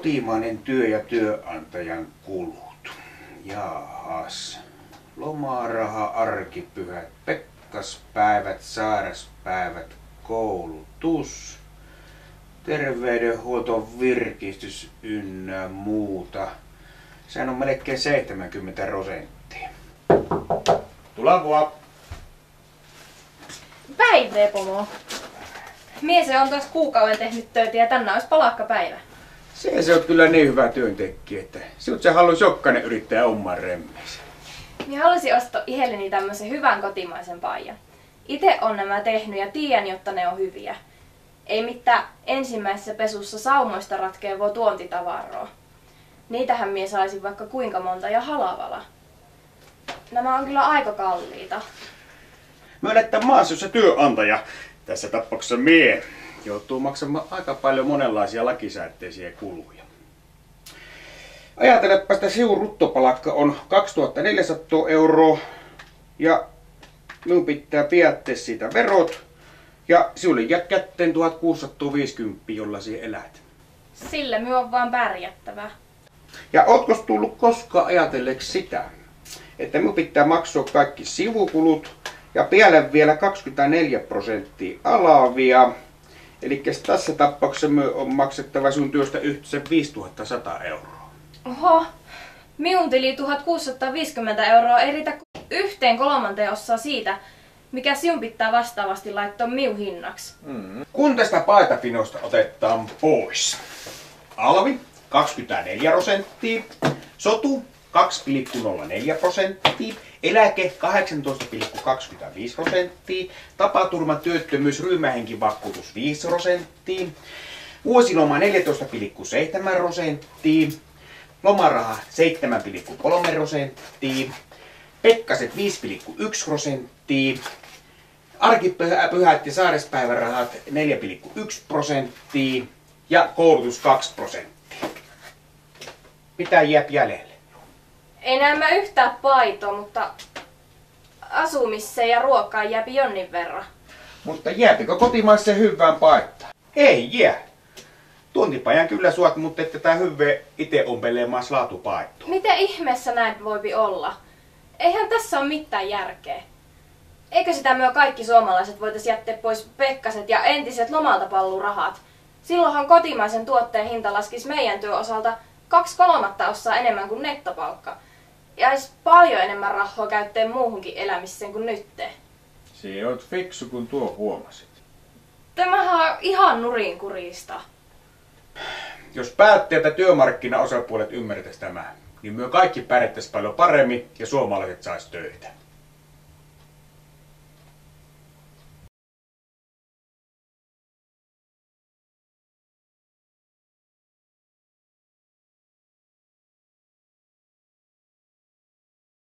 Kotimainen työ ja työnantajan kulut. Jaahas. Lomaraha, arkipyhät, pekkaspäivät, sairaspäivät, koulutus, terveydenhuolto, virkistys ynnä muuta. Sehän on melkein 70%. Tulavua! Päivää, pomo. Mies on taas kuukauden tehnyt töitä ja tänään olisi palakkapäivä. Se on kyllä niin hyvä työntekijä, että sinut se haluaisi jokainen yrittää oman remmeisen. Minä haluaisin ostaa itselleni tämmöisen hyvän kotimaisen paijan. Itse on nämä tehnyt ja tiedän, jotta ne on hyviä. Ei mitään ensimmäisessä pesussa saumoista ratkeavaa tuontitavaraa. Niitähän mie saisin vaikka kuinka monta ja halavalla. Nämä on kyllä aika kalliita. Myönnettä maassa, jossa työnantaja, tässä tapauksessa mie, joutuu maksamaan aika paljon monenlaisia lakisääteisiä kuluja. Ajatelepa, että sinun bruttopalakka on 2400 € ja minun pitää pidättää siitä verot ja sinulle jää kätteen 1650, jolla sinä elät. Sillä minun on vaan pärjättävä. Ja ootko tullut koskaan ajatelleeksi sitä, että minun pitää maksaa kaikki sivukulut ja päälle vielä 24% alavia. Eli tässä tapauksessa on maksettava sinun työstä yhteensä 5100 €. Oho, minun tili 1650 € ei riitä 1/3 siitä, mikä sinun pitää vastaavasti laittaa minun hinnaksi. Kun tästä paetapinosta otetaan pois alvi 24%, sotu 2,04%, eläke 18,25%, tapaturman työttömyys ryhmähenkivakuutus 5%, vuosiloma 14,7%, lomaraha 7,3%, pekkaset 5,1%, arkipyhät ja sairaspäivärahat 4,1% ja koulutus 2%. Mitä jää jäljelle? Ei näemmä yhtään paitoa, mutta asumiseen ja ruokaan jääpi jonnin verran. Mutta jääpikö kotimaiseen hyvään paittaan? Ei jää. Tuontipajan kyllä suot, mutta että tää hyvä ite ompelemaan laatupaittoa. Miten ihmeessä näin voipi olla? Eihän tässä ole mitään järkeä. Eikö sitä myö kaikki suomalaiset voitais jättää pois pekkaset ja entiset lomalta pallurahat? Silloinhan kotimaisen tuotteen hinta laskisi meidän työn osalta 2/3 enemmän kuin nettopalkka. Ja olisi paljon enemmän rahaa käyttää muuhunkin elämiseen kuin nytte. Se oot fiksu, kun tuo huomasit. Tämähän on ihan nurinkurista. Jos päättäjät ja työmarkkinaosapuolet ymmärtäis tämä, niin myö kaikki pärjättäis paljon paremmin ja suomalaiset sais töitä.